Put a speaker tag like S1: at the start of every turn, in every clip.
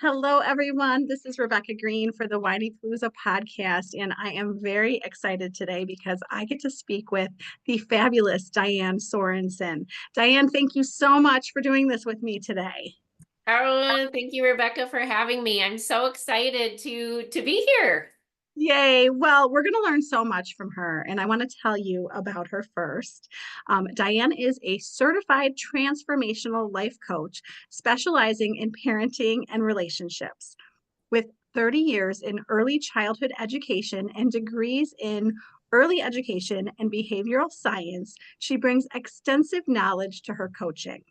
S1: Hello, everyone. This is Rebecca Greene for the Whinypaluza podcast, and I am very excited today because I get to speak with the fabulous Diane Sorensen. Diane, thank you so much for doing this with me today.
S2: Oh, thank you, Rebecca, for having me. I'm so excited to be here.
S1: Yay. Well, we're going to learn so much from her, and I want to tell you about her first. Diane is a certified transformational life coach specializing in parenting and relationships. With 30 years in early childhood education and degrees in early education and behavioral science, she brings extensive knowledge to her coaching.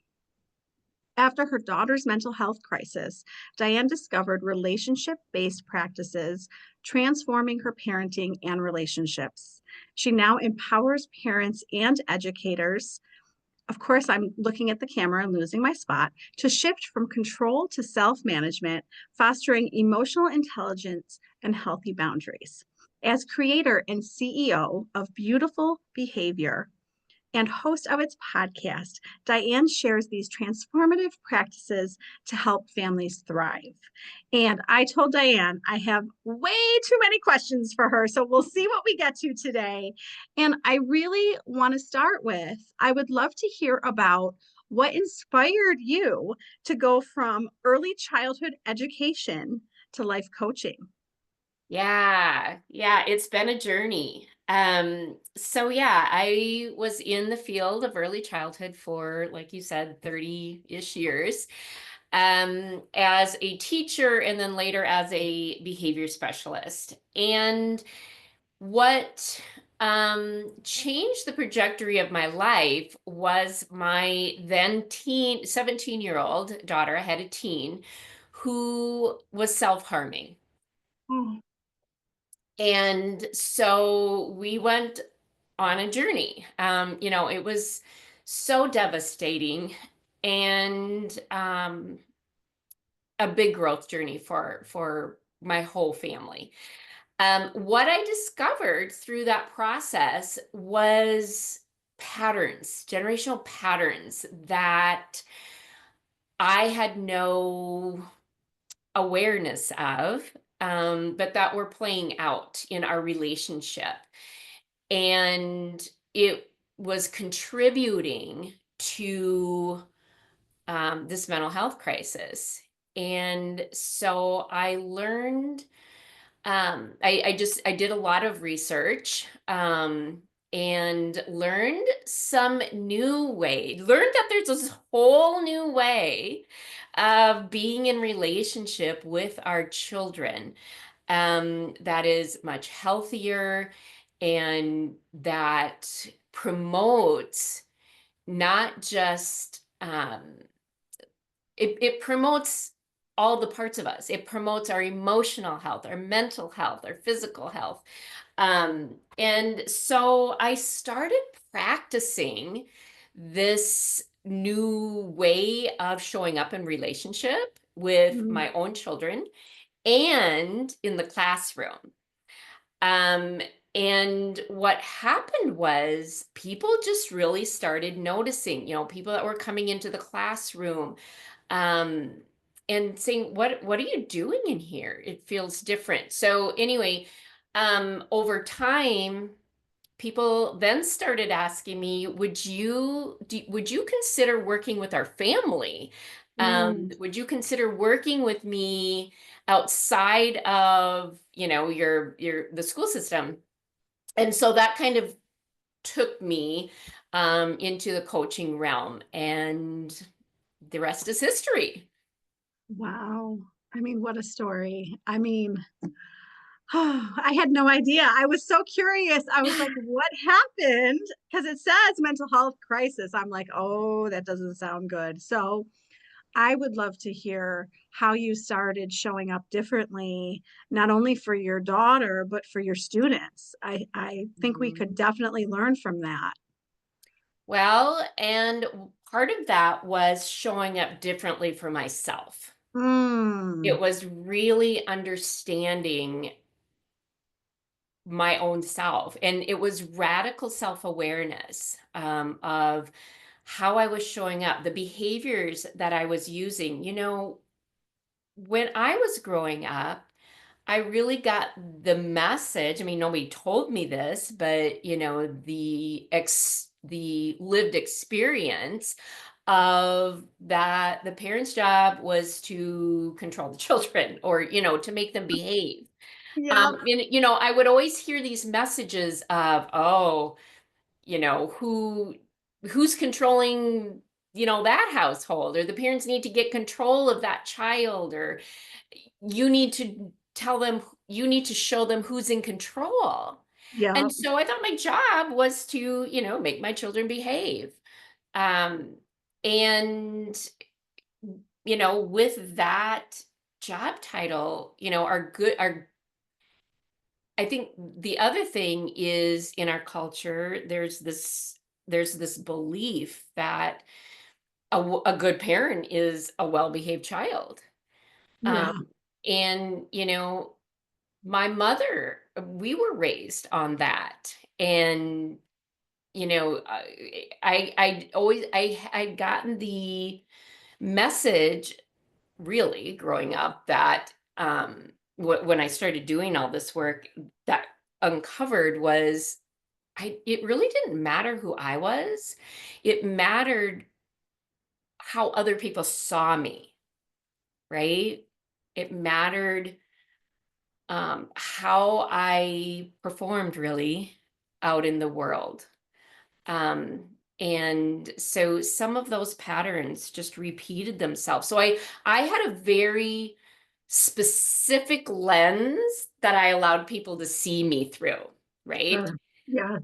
S1: After her daughter's mental health crisis, Diane discovered relationship based practices, transforming her parenting and relationships. She now empowers parents and educators. Of course, I'm looking at the camera and losing my spot, to shift from control to self management, fostering emotional intelligence and healthy boundaries. As creator and CEO of Beautiful Behavior and host of its podcast, Diane shares these transformative practices to help families thrive. And I told Diane I have way too many questions for her, so we'll see what we get to today. And I really want to start with I would love to hear about what inspired you to go from early childhood education to life coaching.
S2: Yeah, it's been a journey. So yeah, I was in the field of early childhood for, like you said, 30-ish years, as a teacher and then later as a behavior specialist. And what changed the trajectory of my life was my then 17-year-old daughter. I had a teen who was self-harming.
S1: Oh,
S2: And so we went on a journey. It was so devastating and a big growth journey for my whole family. What I discovered through that process was patterns, generational patterns that I had no awareness of, but that were playing out in our relationship. And it was contributing to this mental health crisis. And so I learned I did a lot of research, and learned that there's this whole new way of being in relationship with our children, that is much healthier and that promotes not just it promotes all the parts of us. It promotes our emotional health, our mental health, our physical health. And so I started practicing this new way of showing up in relationship with
S1: mm,
S2: my own children and in the classroom. Um, and what happened was people just really started noticing, people that were coming into the classroom, um, and saying, what are you doing in here? It feels different. So anyway, over time, people then started asking me, would you consider working with our family?
S1: mm.
S2: Would you consider working with me outside of, your the school system? And so that kind of took me into the coaching realm, and the rest is history.
S1: Wow. I mean, what a story. I mean, I had no idea. I was so curious. I was like, what happened? Because it says mental health crisis. I'm like, oh, that doesn't sound good. So I would love to hear how you started showing up differently, not only for your daughter, but for your students. I think we could
S2: Mhm.
S1: definitely learn from that.
S2: Well, and part of that was showing up differently for myself.
S1: Mm,
S2: It was really understanding my own self, and it was radical self-awareness, of how I was showing up, the behaviors that I was using. when I was growing up, I really got the message. I mean, nobody told me this, but the lived experience of that the parents' job was to control the children or, to make them behave.
S1: Yep.
S2: And, I would always hear these messages of, oh, who's controlling, that household, or the parents need to get control of that child, or you need to tell them, you need to show them who's in control. And
S1: Yep.
S2: so I thought my job was to, make my children behave. Um, and, with that job title, I think the other thing is in our culture, there's this belief that a good parent is a well-behaved child. Um,
S1: Yeah.
S2: and my mother, we were raised on that. And I always I'd gotten the message really growing up that when I started doing all this work, that uncovered was it really didn't matter who I was. It mattered how other people saw me, right? It mattered how I performed really out in the world. Um, and so some of those patterns just repeated themselves. So I had a very specific lens that I allowed people to see me through, right?
S1: Sure. Yeah.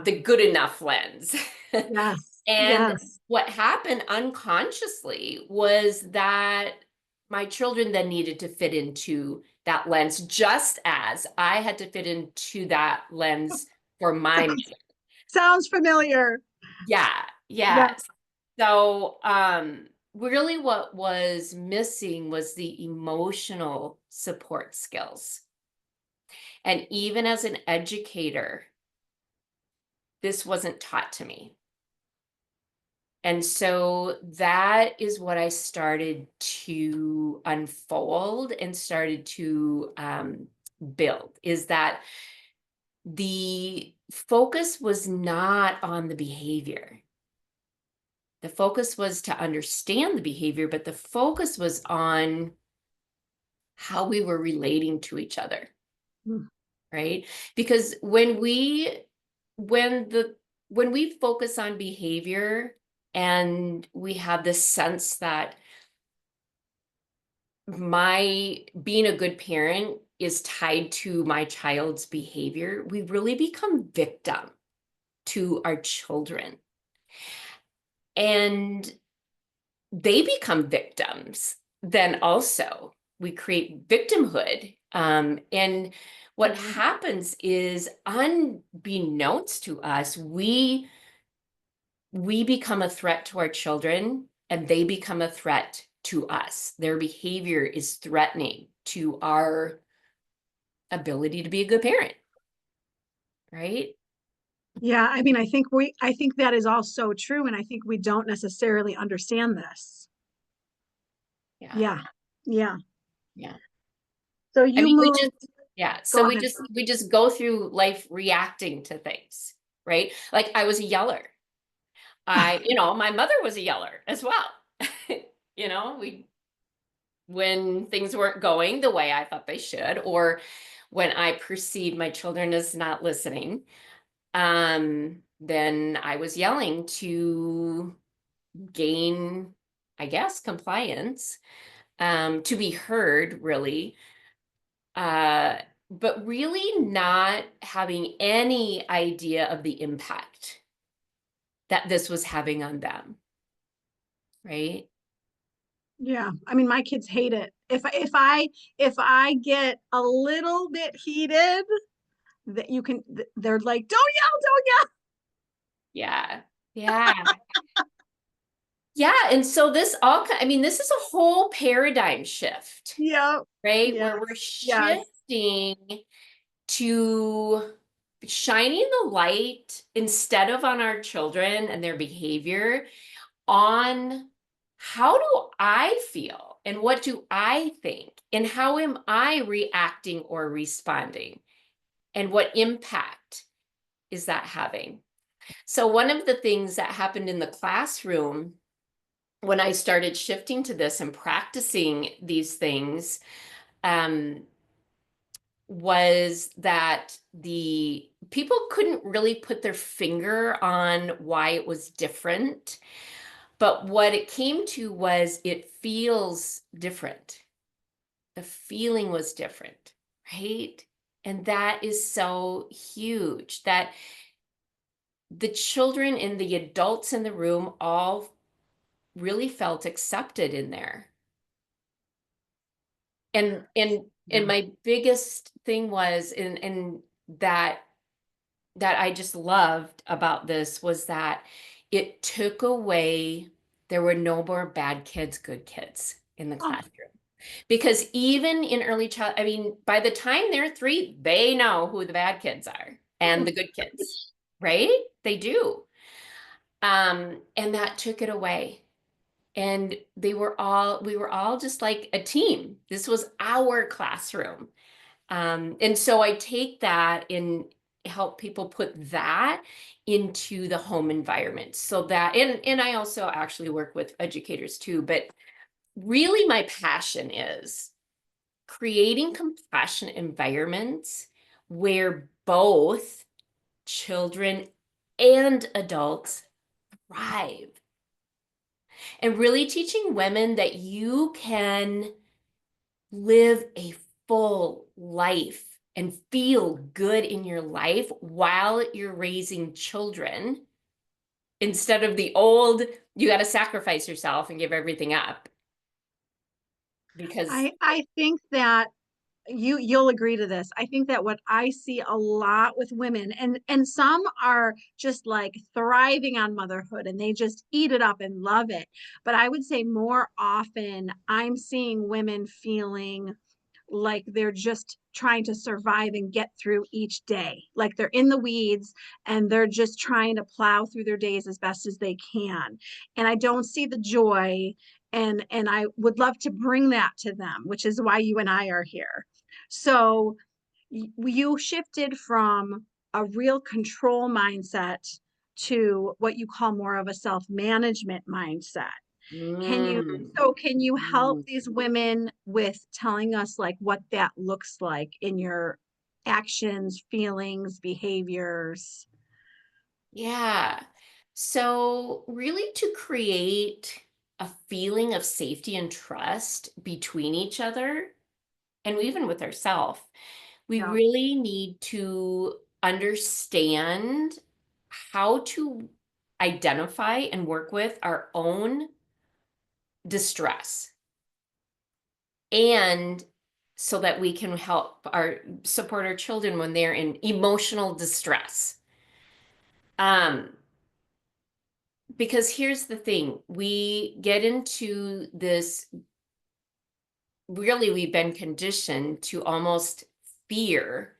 S2: The good enough lens.
S1: Yes.
S2: And
S1: Yes.
S2: what happened unconsciously was that my children then needed to fit into that lens, just as I had to fit into that lens for my.
S1: Sounds familiar.
S2: Yeah,
S1: Yeah.
S2: yeah. So, really what was missing was the emotional support skills. And even as an educator, this wasn't taught to me. And so that is what I started to unfold and started to build, is that the focus was not on the behavior. The focus was to understand the behavior, but the focus was on how we were relating to each other,
S1: Mm.
S2: right? Because when the when we focus on behavior and we have this sense that my being a good parent is tied to my child's behavior, we really become victim to our children. And they become victims, then also we create victimhood. And what
S1: Yeah.
S2: happens is, unbeknownst to us, we become a threat to our children, and they become a threat to us. Their behavior is threatening to our ability to be a good parent, right?
S1: Yeah. I mean, I think that is all so true. And I think we don't necessarily understand this.
S2: Yeah,
S1: Yeah. Yeah.
S2: yeah.
S1: So
S2: I
S1: you
S2: mean, we just,
S1: moved,
S2: yeah.
S1: go
S2: So we
S1: ahead.
S2: just we just go through life reacting to things, right? Like I was a yeller. My mother was a yeller as well. We when things weren't going the way I thought they should, or when I perceived my children as not listening, then I was yelling to gain, I guess, compliance, to be heard, really. Uh, but really not having any idea of the impact that this was having on them, right?
S1: Yeah. I mean, my kids hate it. If I get a little bit heated, that you can, they're like, don't yell, don't
S2: Yeah. Yeah. Yeah. And so I mean, this is a whole paradigm shift,
S1: yell.
S2: right?
S1: Yeah.
S2: Where we're
S1: Yes.
S2: shifting to shining the light, instead of on our children and their behavior, on how do I feel And what do I think? And how am I reacting or responding? And what impact is that having? So one of the things that happened in the classroom when I started shifting to this and practicing these things, um, was that the people couldn't really put their finger on why it was different. But what it came to was it feels different. The feeling was different, right? And that is so huge that the children and the adults in the room all really felt accepted in there. And
S1: Yeah.
S2: my biggest thing was and that that I just loved about this was that it took away, there were no more bad kids, good kids in the
S1: Oh,
S2: classroom. Because even in early child, I mean, by the time they're 3, they know who the bad kids are and the good kids, right? They do. And that took it away. And we were all just like a team. This was our classroom. And so I take that and help people put that into the home environment so that, and I also actually work with educators too, but really my passion is creating compassionate environments where both children and adults thrive, and really teaching women that you can live a full life and feel good in your life while you're raising children instead of the old, you got to sacrifice yourself and give everything up because
S1: I think that you'll agree to this. I think that what I see a lot with women, and some are just like thriving on motherhood and they just eat it up and love it. But I would say more often I'm seeing women feeling like they're just trying to survive and get through each day. Like they're in the weeds and they're just trying to plow through their days as best as they can. And I don't see the joy, and I would love to bring that to them, which is why you and I are here. So you shifted from a real control mindset to what you call more of a self-management mindset. Can you,
S2: mm,
S1: so can you help
S2: mm,
S1: these women with telling us like what that looks like in your actions, feelings, behaviors?
S2: yeah. So really to create a feeling of safety and trust between each other and even with ourselves, we
S1: Yeah,
S2: really need to understand how to identify and work with our own distress, and so that we can help our support our children when they're in emotional distress. um because here's the thing, we get into this, really we've been conditioned to almost fear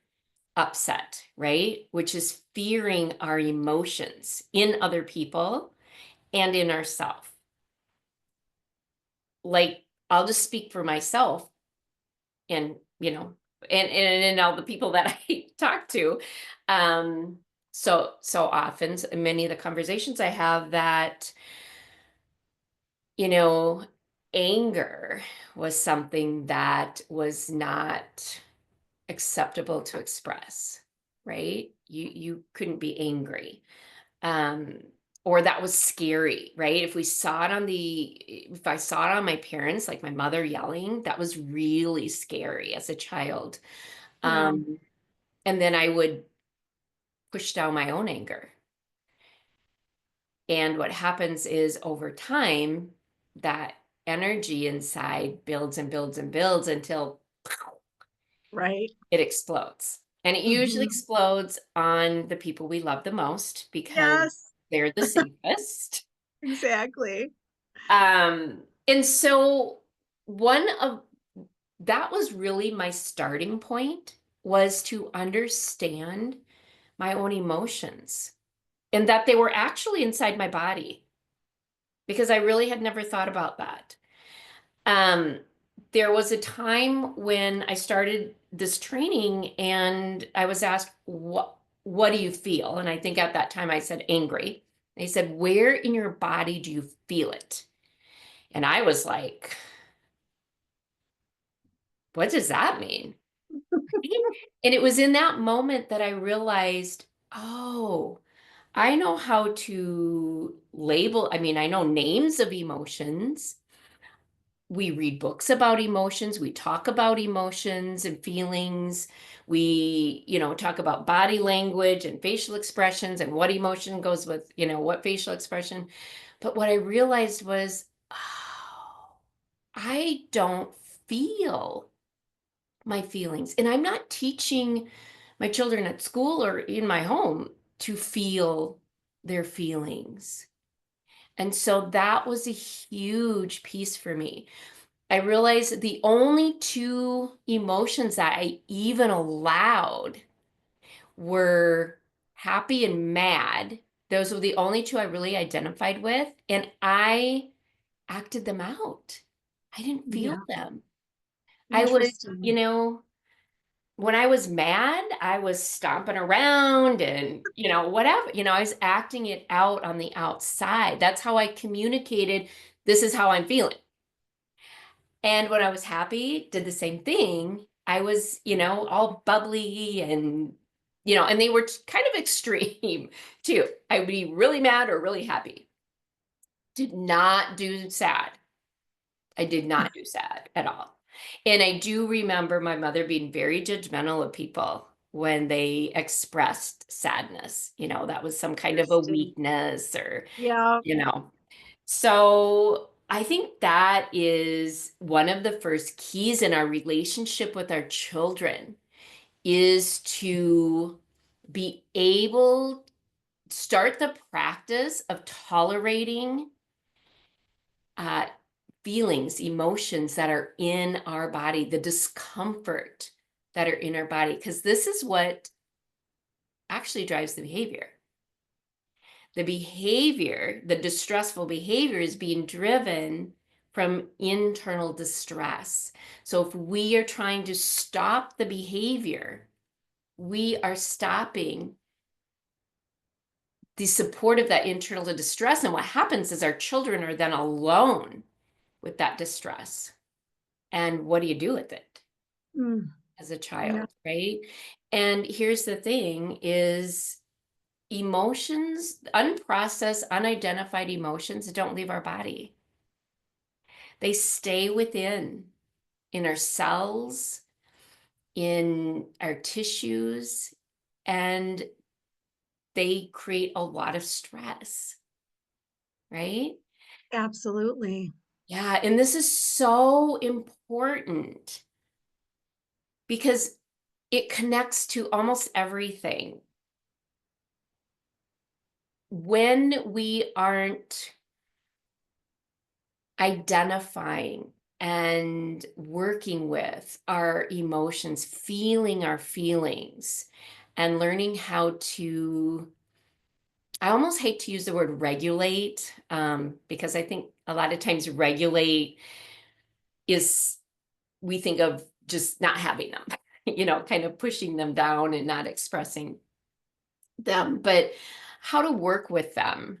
S2: upset, right? Which is fearing our emotions in other people and in ourselves. Like, I'll just speak for myself and, and all the people that I talk to. Um, so often, in many of the conversations I have, that, you know, anger was something that was not acceptable to express, right? You couldn't be angry. um or that was scary, right? If I saw it on my parents, like my mother yelling, that was really scary as a child.
S1: yeah,
S2: um and then I would push down my own anger, and what happens is over time that energy inside builds and builds and builds until
S1: right.
S2: it explodes. And it usually
S1: Mhm.
S2: explodes on the people we love the most because
S1: Yes,
S2: they're the safest.
S1: exactly.
S2: And so one of that was really my starting point, was to understand my own emotions and that they were actually inside my body, because I really had never thought about that. Um, there was a time when I started this training and I was asked, what do you feel? And I think at that time I said angry. They said, where in your body do you feel it? And I was like, what does that mean? And it was in that moment that I realized, oh, I know how to label. I mean, I know names of emotions. We read books about emotions. We talk about emotions and feelings. We, talk about body language and facial expressions and what emotion goes with, what facial expression. But what I realized was, oh, I don't feel my feelings. And I'm not teaching my children at school or in my home to feel their feelings. And so that was a huge piece for me. I realized that the only two emotions that I even allowed were happy and mad. Those were the only two I really identified with. And I acted them out. I didn't feel
S1: Yeah.
S2: them. I would,
S1: Interesting.
S2: when I was mad, I was stomping around and, whatever, I was acting it out on the outside. That's how I communicated, this is how I'm feeling. And when I was happy, did the same thing. I was, all bubbly and, and they were kind of extreme too. I would be really mad or really happy. Did not do sad. I did not do sad at all. And I do remember my mother being very judgmental of people when they expressed sadness. That was some kind of a
S1: Interesting.
S2: weakness or,
S1: Yeah.
S2: you know. So I think that is one of the first keys in our relationship with our children is to be able start the practice of tolerating uh, feelings, emotions that are in our body, the discomfort that are in our body, because this is what actually drives the behavior. The behavior, the distressful behavior is being driven from internal distress. So if we are trying to stop the behavior, we are stopping the support of that internal distress. And what happens is our children are then alone with that distress. And what do you do with it
S1: Mm,
S2: as a
S1: yeah.
S2: child, right? And here's the thing is emotions, unprocessed, unidentified emotions don't leave our body. They stay within, in our cells, in our tissues, and they create a lot of stress, right?
S1: Absolutely.
S2: Yeah, and this is so important because it connects to almost everything. When we aren't identifying and working with our emotions, feeling our feelings, and learning how to, I almost hate to use the word regulate, because I think a lot of times regulate is, we think of just not having them, kind of pushing them down and not expressing them, but how to work with them.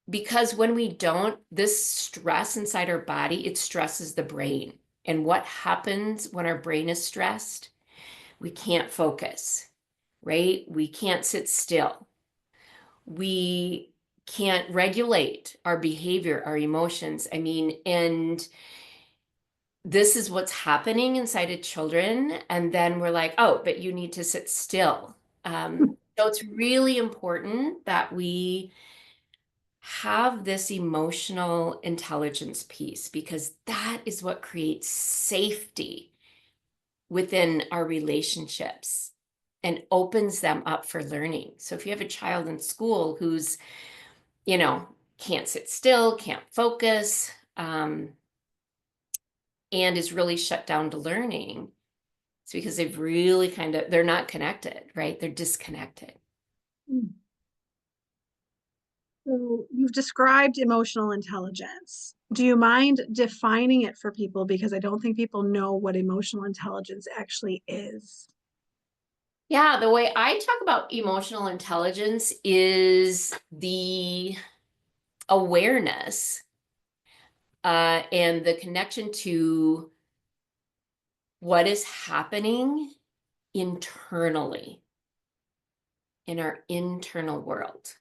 S2: Because when we don't, this stress inside our body, it stresses the brain. And what happens when our brain is stressed? We can't focus, right? We can't sit still. We can't regulate our behavior, our emotions. I mean, and this is what's happening inside of children. And then we're like, oh, but you need to sit still. So it's really important that we have this emotional intelligence piece because that is what creates safety within our relationships and opens them up for learning. So if you have a child in school who's, can't sit still, can't focus, and is really shut down to learning, it's because they've really they're not connected, right? They're disconnected.
S1: Mm. So you've described emotional intelligence. Do you mind defining it for people? Because I don't think people know what emotional intelligence actually is.
S2: Yeah, the way I talk about emotional intelligence is the awareness and the connection to what is happening internally in our internal world.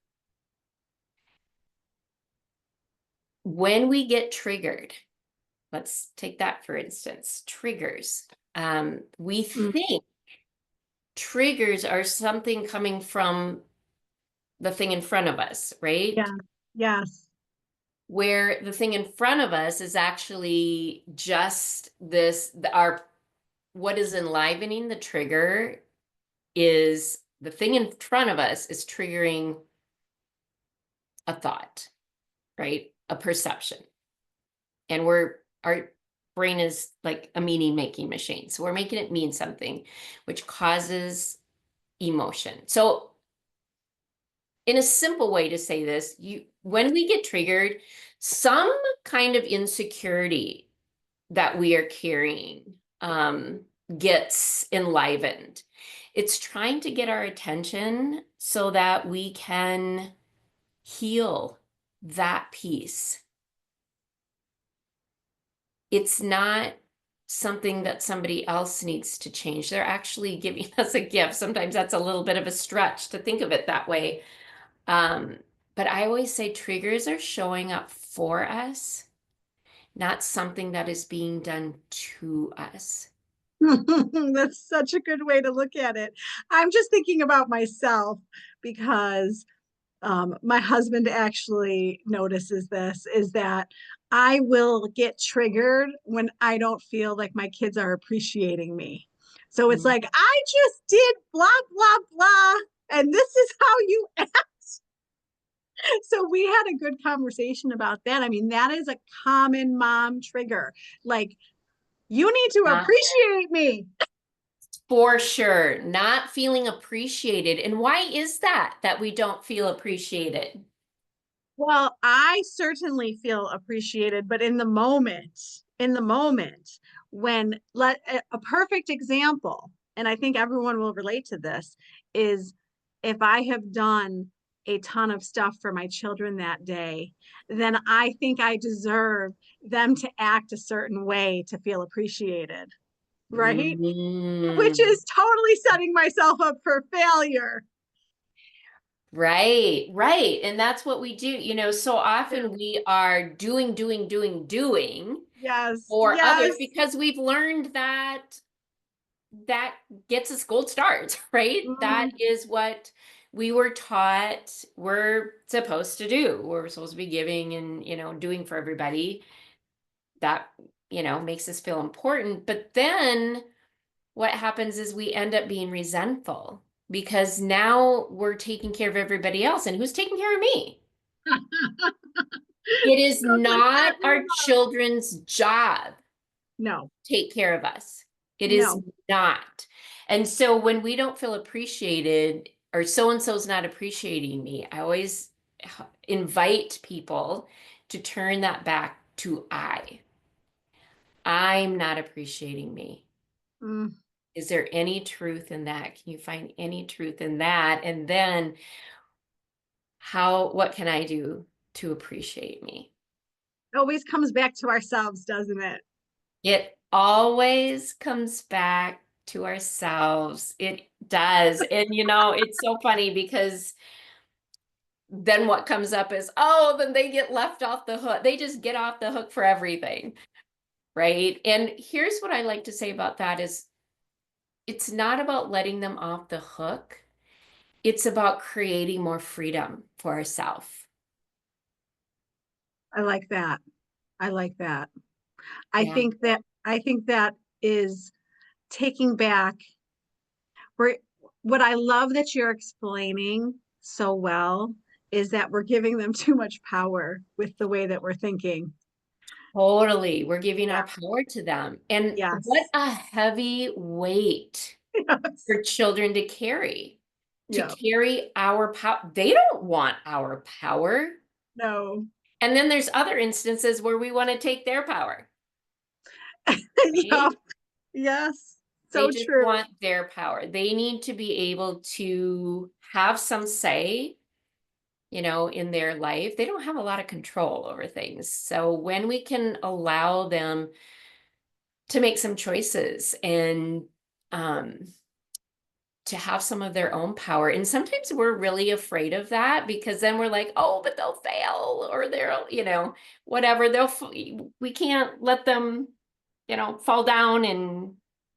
S2: When we get triggered, let's take that for instance, triggers. We
S1: Mm,
S2: think triggers are something coming from the thing in front of us, right?
S1: yeah. Yes.
S2: Where the thing in front of us is actually just this, our what is enlivening the trigger is the thing in front of us is triggering a thought, right? A perception. And our brain is like a meaning making machine. So we're making it mean something, which causes emotion. So in a simple way to say this, when we get triggered, some kind of insecurity that we are carrying gets enlivened. It's trying to get our attention so that we can heal that piece. It's not something that somebody else needs to change. They're actually giving us a gift. Sometimes that's a little bit of a stretch to think of it that way. Um, but I always say triggers are showing up for us, not something that is being done to us.
S1: That's such a good way to look at it. I'm just thinking about myself because my husband actually notices this is that I will get triggered when I don't feel like my kids are appreciating me. So it's like, I just did blah, blah, blah. And this is how you act. So we had a good conversation about that. I mean, that is a common mom trigger. Like, you need to
S2: Not
S1: appreciate me.
S2: for sure, not feeling appreciated. And why is that that we don't feel appreciated?
S1: Well, I certainly feel appreciated, but in the moment, when let a perfect example, and I think everyone will relate to this, is if I have done a ton of stuff for my children that day, then I think I deserve them to act a certain way to feel appreciated, right? Which
S2: Mm.
S1: is totally setting myself up for failure.
S2: Right, right. And that's what we do. So
S1: Yeah.
S2: often we are doing
S1: Yes,
S2: for others
S1: yes.
S2: because we've learned that that gets us gold stars, right? That
S1: Mm.
S2: is what we were taught we're supposed to do. We're supposed to be giving and, doing for everybody. That, makes us feel important. But then what happens is we end up being resentful because now we're taking care of everybody else. And who's taking care of me? It is
S1: Sounds like
S2: not
S1: partner
S2: our
S1: love.
S2: children's job
S1: No,
S2: to take care of us. It is
S1: no.
S2: not. And so when we don't feel appreciated or so and so's not appreciating me, I always invite people to turn that back to I. I'm not appreciating me.
S1: Mm.
S2: Is there any truth in that? Can you find any truth in that? And then what can I do to appreciate me?
S1: It always comes back to ourselves, doesn't it?
S2: It always comes back to ourselves. It does. And it's so funny because then what comes up is, oh, then they get left off the hook. They just get off the hook for everything, right? And here's what I like to say about that is it's not about letting them off the hook. It's about creating more freedom for ourselves.
S1: I like that. I like that.
S2: Yeah.
S1: I think that is taking back where what I love that you're explaining so well is that we're giving them too much power with the way that we're thinking.
S2: Totally. We're giving
S1: Yeah.
S2: our power to them. And what
S1: Yes.
S2: a heavy weight
S1: Yes.
S2: for children to carry. to
S1: Yeah.
S2: carry our power. They don't want our power.
S1: No.
S2: And then there's other instances where we want to take their power,
S1: Yeah.
S2: right?
S1: Yes.
S2: They
S1: So
S2: just
S1: true.
S2: want their power. They need to be able to have some say, in their life. They don't have a lot of control over things. So when we can allow them to make some choices and um, to have some of their own power. And sometimes we're really afraid of that because then we're like, oh, but they'll fail or they'll, whatever. We can't let them, fall down. And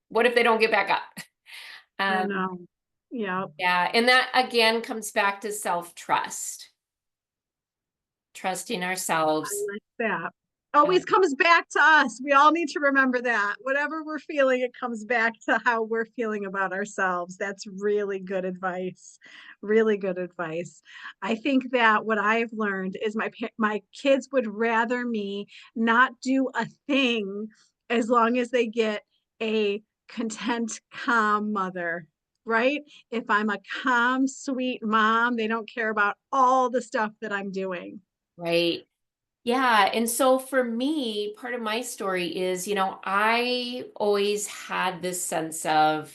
S2: what if they don't get back up?
S1: I
S2: Um,
S1: know. Yeah.
S2: yeah. And that again comes back to self-trust, trusting
S1: I
S2: ourselves.
S1: like that.
S2: Uh,
S1: Always comes back to us. We all need to remember that. Whatever we're feeling, it comes back to how we're feeling about ourselves. That's really good advice. Really good advice. I think that what I've learned is my kids would rather me not do a thing as long as they get a content, calm mother, right? If I'm a calm, sweet mom, they don't care about all the stuff that I'm doing.
S2: right. Yeah. And so for me, part of my story is, I always had this sense of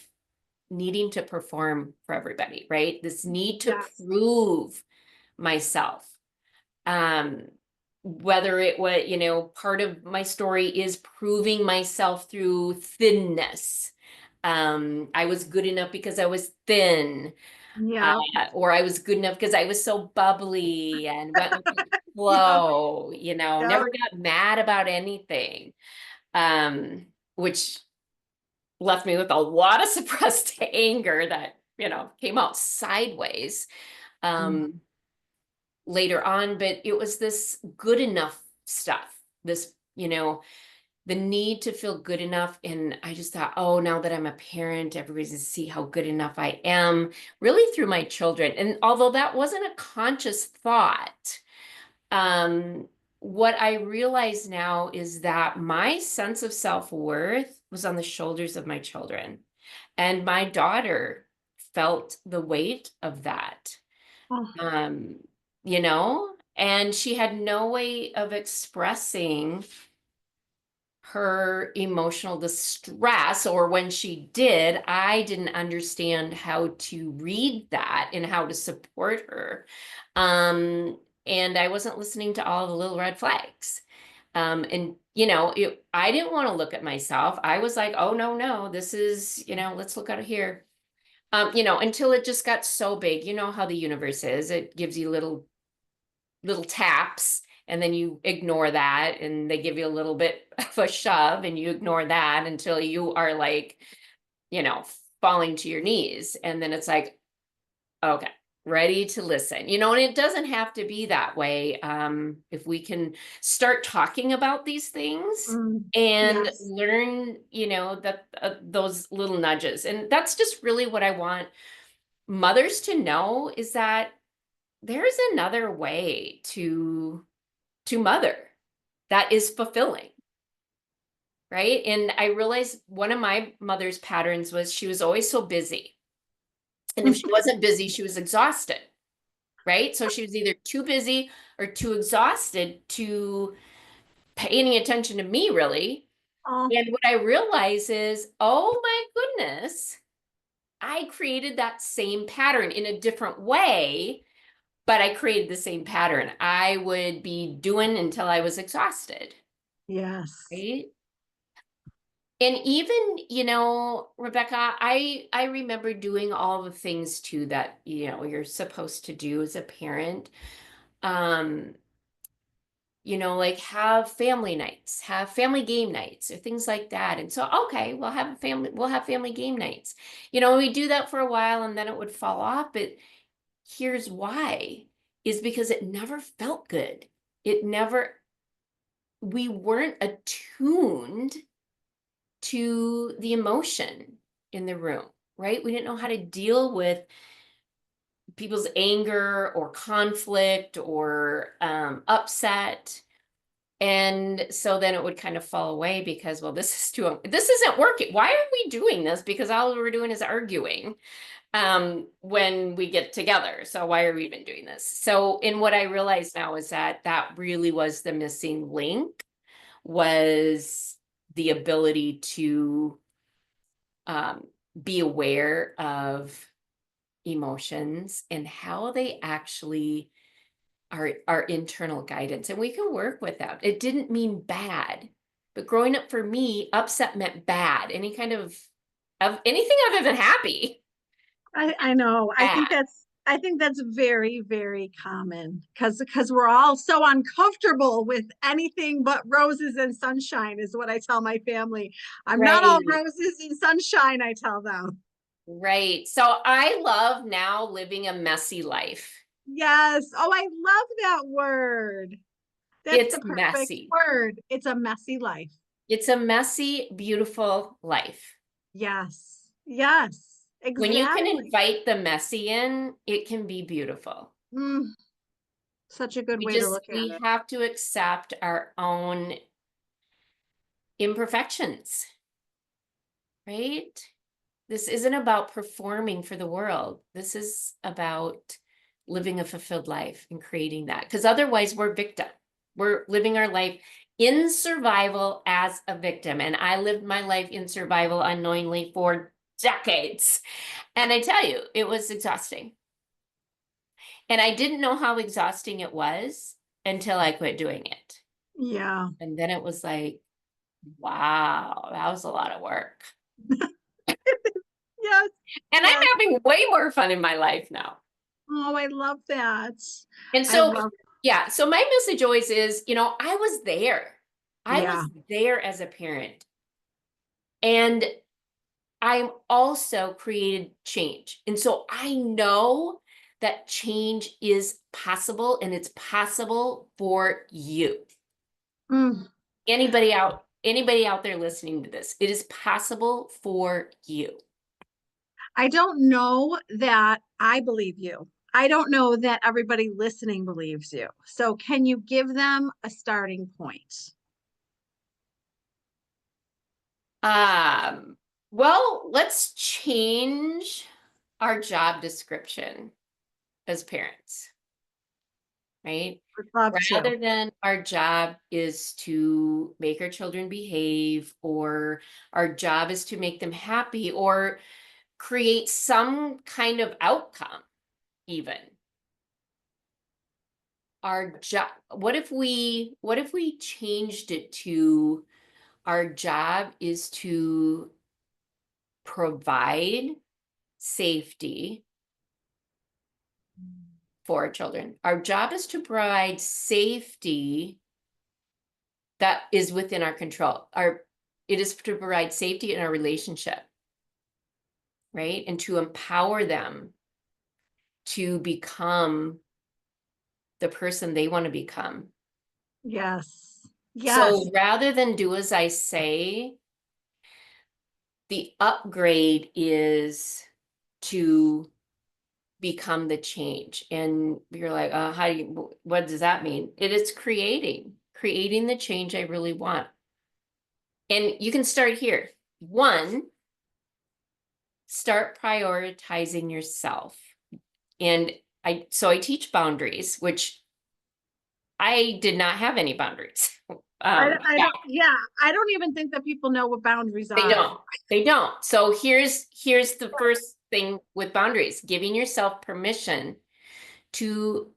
S2: needing to perform for everybody, right? This need to
S1: Yes.
S2: prove myself. Um, Whether it was, part of my story is proving myself through thinness. I was good enough because I was thin,
S1: Yeah.
S2: or I was good enough because I was so bubbly and went with the
S1: Yep.
S2: flow,
S1: Yep.
S2: never got mad about anything, which left me with a lot of suppressed anger that, came out sideways
S1: Mhm.
S2: um, later on. But it was this good enough stuff, this, the need to feel good enough. And I just thought, oh, now that I'm a parent, everybody's going to see how good enough I am, really through my children. And although that wasn't a conscious thought, um, what I realize now is that my sense of self-worth was on the shoulders of my children. And my daughter felt the weight of that.
S1: Oh,
S2: Um, and she had no way of expressing her emotional distress, or when she did, I didn't understand how to read that and how to support her. And I wasn't listening to all the little red flags. And I didn't want to look at myself. I was like, oh no, no, this is, let's look out of here. Until it just got so big. You know how the universe is. It gives you little taps, and then you ignore that, and they give you a little bit of a shove and you ignore that until you are like, you know, falling to your knees. And then it's like, okay, ready to listen, and it doesn't have to be that way. If we can start talking about these things and
S1: yes.
S2: learn, that those little nudges. And that's just really what I want mothers to know, is that there's another way to mother that is fulfilling, right? And I realized one of my mother's patterns was she was always so busy. And if she wasn't busy, she was exhausted, right? So she was either too busy or too exhausted to pay any attention to me, really.
S1: Oh,
S2: And what I realize is, oh my goodness, I created that same pattern in a different way, but I created the same pattern. I would be doing until I was exhausted,
S1: yes.
S2: right? And even, Rebecca, I remember doing all the things too that, you're supposed to do as a parent. Um, like have family nights, have family game nights or things like that. And so, okay, we'll have family game nights. We do that for a while and then it would fall off, but here's why, is because it never felt good. We weren't attuned to the emotion in the room, right? We didn't know how to deal with people's anger or conflict or upset. And so then it would kind of fall away because, well, this isn't working. Why are we doing this? Because all we're doing is arguing when we get together. So why are we even doing this? So, in what I realize now is that that really was the missing link, was the ability to be aware of emotions and how they actually are our internal guidance. And we can work with that. It didn't mean bad, but growing up for me, upset meant bad. Any kind of anything other than happy,
S1: I know.
S2: bad.
S1: I think that's very, very common because we're all so uncomfortable with anything but roses and sunshine is what I tell my family. I'm not all
S2: Right.
S1: roses and sunshine, I tell them.
S2: Right. So I love now living a messy life.
S1: Yes. Oh, I love that word. That's
S2: It's
S1: the perfect
S2: messy.
S1: word. It's a messy life.
S2: It's a messy, beautiful life.
S1: Yes. Yes.
S2: When you can
S1: Exactly.
S2: invite the messy in, it can be beautiful.
S1: Mm, such a good way to look at
S2: We
S1: it.
S2: have to accept our own imperfections, right? This isn't about performing for the world. This is about living a fulfilled life and creating that. Because otherwise, we're victim. We're living our life in survival as a victim. And I lived my life in survival unknowingly for decades. And I tell you, it was exhausting. And I didn't know how exhausting it was until I quit doing it.
S1: Yeah.
S2: And then it was like, wow, that was a lot of work.
S1: Yes.
S2: And I'm
S1: Yes.
S2: having way more fun in my life now.
S1: Oh, I love that.
S2: And
S1: I
S2: so,
S1: love,
S2: yeah, so my message always is, I was there. I
S1: yeah.
S2: was there as a parent. And I'm also created change. And so I know that change is possible and it's possible for you.
S1: Mm.
S2: Anybody out there listening to this, it is possible for you.
S1: I don't know that I believe you. I don't know that everybody listening believes you. So, can you give them a starting point?
S2: Um, well, let's change our job description as parents, right?
S1: Would love to.
S2: Rather than our job is to make our children behave, or our job is to make them happy, or create some kind of outcome, even. Our job, what if we changed it to our job is to provide safety for our children. Our job is to provide safety that is within our control. It is to provide safety in our relationship, right? And to empower them to become the person they want to become.
S1: Yes.
S2: So
S1: Yes.
S2: rather than do as I say, the upgrade is to become the change. And you're like, what does that mean? It is creating the change I really want. And you can start here. One, start prioritizing yourself. And I teach boundaries, which I did not have any boundaries.
S1: I
S2: Yeah,
S1: don't, yeah, I don't even think that people know what boundaries
S2: they
S1: are.
S2: don't. They don't. So here's the first thing with boundaries: giving yourself permission to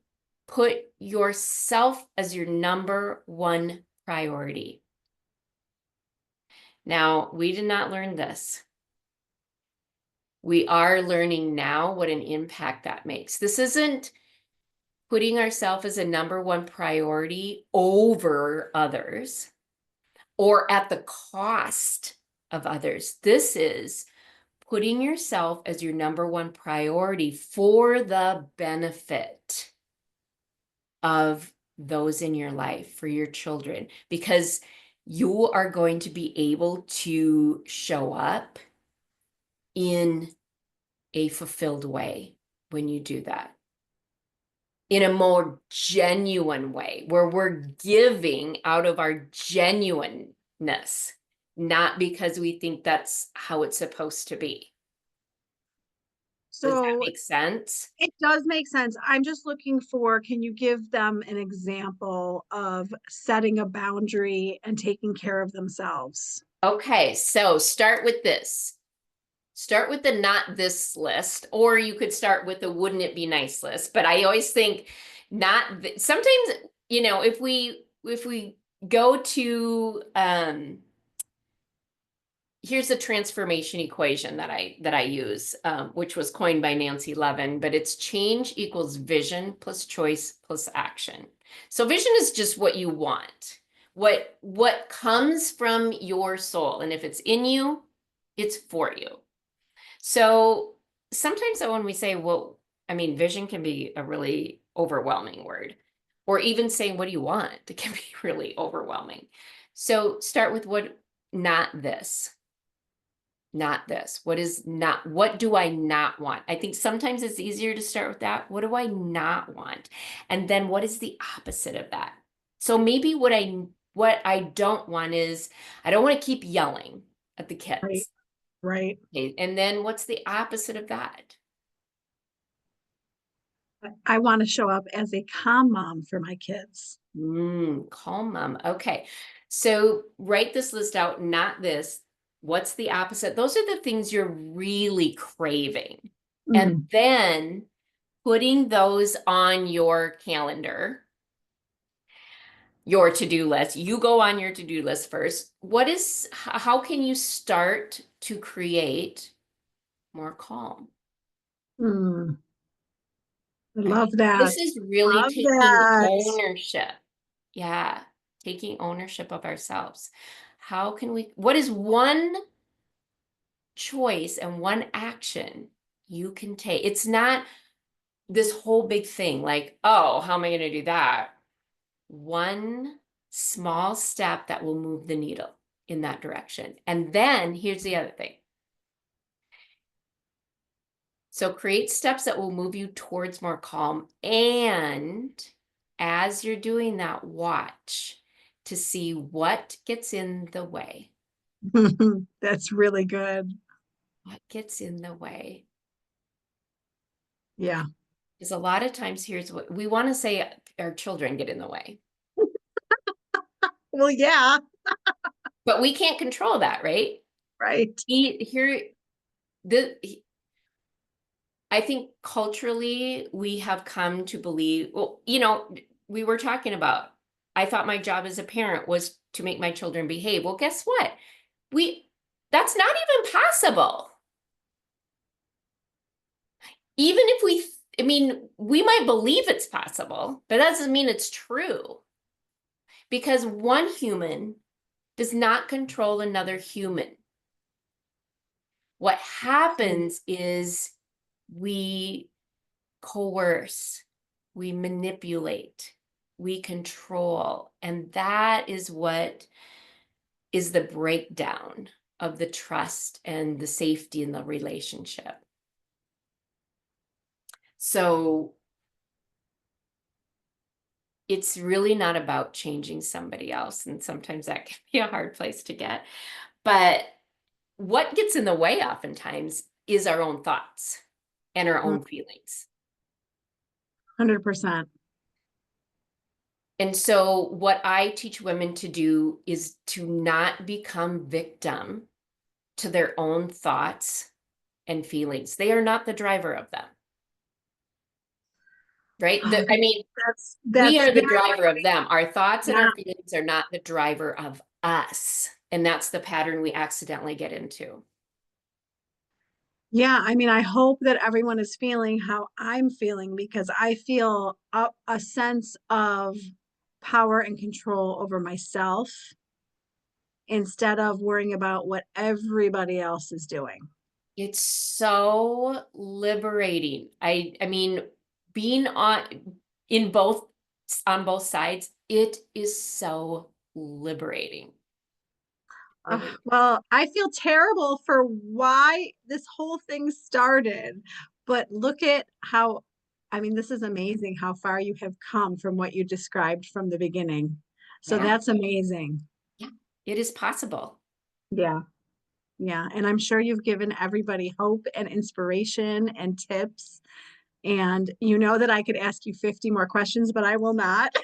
S2: put yourself as your number one priority. Now, we did not learn this. We are learning now what an impact that makes. This isn't putting ourselves as a number one priority over others or at the cost of others. This is putting yourself as your number one priority for the benefit of those in your life, for your children, because you are going to be able to show up in a fulfilled way when you do that. in a more genuine way, where we're giving out of our genuineness, not because we think that's how it's supposed to be. Does that
S1: So
S2: make sense?
S1: it does make sense. I'm just looking for, can you give them an example of setting a boundary and taking care of themselves?
S2: Okay, so start with this. Start with the not this list, or you could start with the wouldn't it be nice list. But I always think not sometimes, if we go to here's a transformation equation that I use, which was coined by Nancy Levin, but it's change equals vision plus choice plus action. So vision is just what you want, what comes from your soul, and if it's in you, it's for you. So sometimes when we say, well, I mean, vision can be a really overwhelming word, or even saying, what do you want? It can be really overwhelming. So start with not this, not this. What do I not want? I think sometimes it's easier to start with that. What do I not want? And then what is the opposite of that? So maybe what I don't want is, I don't want to keep yelling at the
S1: Right,
S2: kids.
S1: right.
S2: Okay, and then what's the opposite of that?
S1: I want to show up as a calm mom for my kids.
S2: Calm mom. Okay. So write this list out, not this. What's the opposite? Those are the things you're really craving. And
S1: Mm.
S2: then putting those on your calendar, your to-do list. You go on your to-do list first. How can you start to create more calm?
S1: Mm. I
S2: Right?
S1: love that.
S2: This is really
S1: Love
S2: taking
S1: that.
S2: ownership. Yeah, taking ownership of ourselves. What is one choice and one action you can take? It's not this whole big thing like, oh, how am I going to do that? One small step that will move the needle in that direction. And then here's the other thing. So create steps that will move you towards more calm. And as you're doing that, watch to see what gets in the way.
S1: That's really good.
S2: What gets in the way?
S1: Yeah.
S2: Because a lot of times, here's what we want to say: our children get in the way,
S1: Well, yeah,
S2: but we can't control that, right?
S1: right.
S2: Here, the I think culturally we have come to believe, well, we were talking about, I thought my job as a parent was to make my children behave. Well, guess what? We That's not even possible. Even if I mean, we might believe it's possible, but that doesn't mean it's true. Because one human does not control another human. What happens is we coerce, we manipulate, we control. And that is what is the breakdown of the trust and the safety in the relationship. So it's really not about changing somebody else. And sometimes that can be a hard place to get. But what gets in the way oftentimes is our own thoughts and our own feelings.
S1: 100%.
S2: And so what I teach women to do is to not become victim to their own thoughts and feelings. They are not the driver of them, right?
S1: Oh,
S2: I mean, we
S1: that's
S2: are the
S1: very,
S2: driver of them. Our thoughts and
S1: yeah.
S2: our feelings are not the driver of us. And that's the pattern we accidentally get into.
S1: Yeah, I mean, I hope that everyone is feeling how I'm feeling because I feel a sense of power and control over myself instead of worrying about what everybody else is doing.
S2: It's so liberating. I mean, being in both on both sides, it is so liberating. Really.
S1: Well, I feel terrible for why this whole thing started, but look at how I mean, this is amazing how far you have come from what you described from the beginning. So
S2: Yeah.
S1: that's amazing.
S2: Yeah. It is possible.
S1: Yeah. Yeah. And I'm sure you've given everybody hope and inspiration and tips. And you know that I could ask you 50 more questions, but I will not.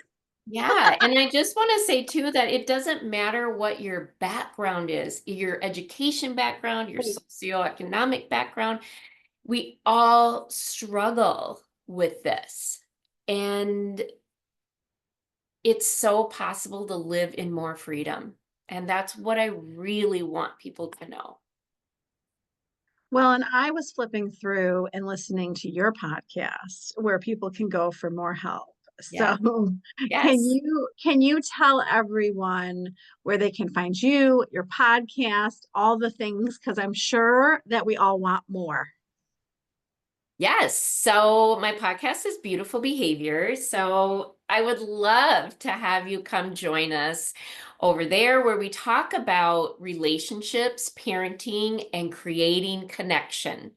S2: Yeah. And I just want to say too that it doesn't matter what your background is, your education background, your socioeconomic background, we all struggle with this. And it's so possible to live in more freedom. And that's what I really want people to know.
S1: Well, and I was flipping through and listening to your podcast where people can go for more help. So
S2: Yeah. Yes.
S1: can you tell everyone where they can find you, your podcast, all the things? Because I'm sure that we all want more.
S2: Yes. So my podcast is Beautiful Behavior. So I would love to have you come join us over there where we talk about relationships, parenting, and creating connection.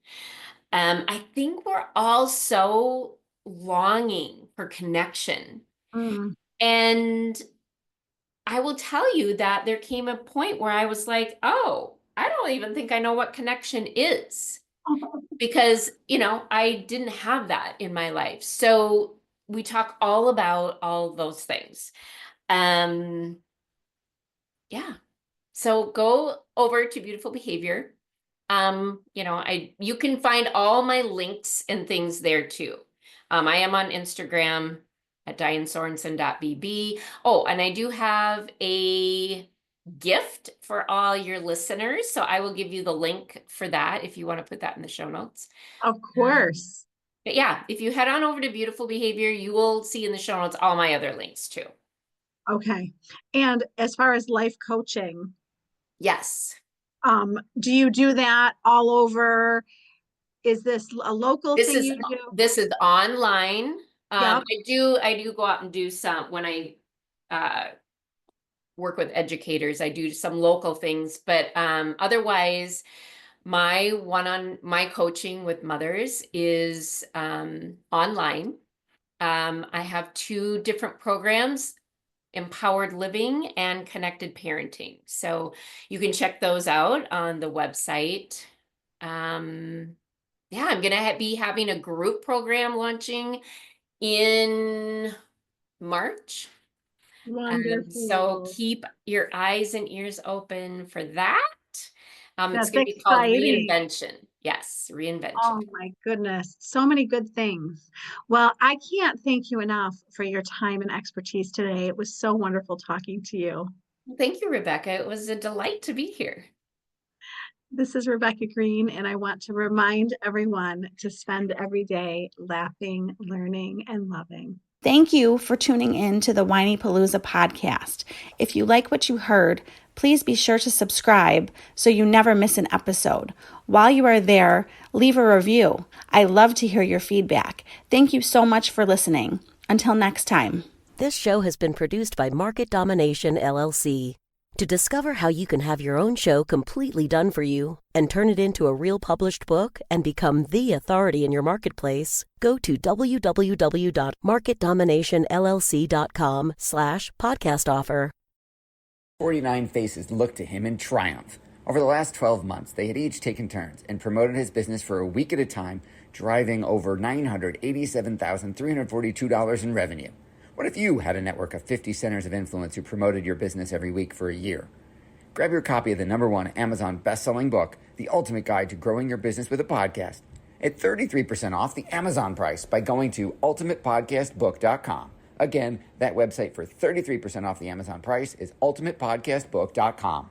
S2: I think we're all so longing for connection.
S1: Mm.
S2: And I will tell you that there came a point where I was like, oh, I don't even think I know what connection is because, I didn't have that in my life. So we talk all about all those things. Um, yeah. So go over to Beautiful Behavior. You can find all my links and things there too. I am on Instagram at dianesorensen.bb. Oh, and I do have a gift for all your listeners. So I will give you the link for that if you want to put that in the show notes.
S1: Of
S2: Um,
S1: course.
S2: but yeah, if you head on over to Beautiful Behavior, you will see in the show notes all my other links too.
S1: Okay. And as far as life coaching,
S2: Yes.
S1: do you do that all over? Is this a local
S2: This
S1: thing
S2: is
S1: you do?
S2: this is online.
S1: Yep.
S2: I do go out and do some when I uh, work with educators. I do some local things, but otherwise, my coaching with mothers is online. I have two different programs: Empowered Living and Connected Parenting. So you can check those out on the website. Um, yeah, I'm gonna be having a group program launching in March. So
S1: Wonderful.
S2: keep your eyes and ears open for that. It's
S1: That's
S2: going to be called
S1: exciting.
S2: Reinvention. Yes, Reinvention.
S1: Oh my goodness. So many good things. Well, I can't thank you enough for your time and expertise today. It was so wonderful talking to you.
S2: Thank you, Rebecca. It was a delight to be here.
S1: This is Rebecca Greene, and I want to remind everyone to spend every day laughing, learning, and loving.
S3: Thank you for tuning in to the Whinypaluza podcast. If you like what you heard, please be sure to subscribe so you never miss an episode. While you are there, leave a review. I love to hear your feedback. Thank you so much for listening. Until next time.
S4: This show has been produced by Market Domination, LLC. To discover how you can have your own show completely done for you and turn it into a real published book and become the authority in your marketplace, go to www.marketdominationllc.com/podcast offer.
S5: 49 faces looked to him in triumph. Over the last 12 months, they had each taken turns and promoted his business for a week at a time, driving over $987,342 in revenue. What if you had a network of 50 centers of influence who promoted your business every week for a year? Grab your copy of the #1 Amazon best-selling book, The Ultimate Guide to Growing Your Business with a Podcast, at 33% off the Amazon price by going to ultimatepodcastbook.com. Again, that website for 33% off the Amazon price is ultimatepodcastbook.com.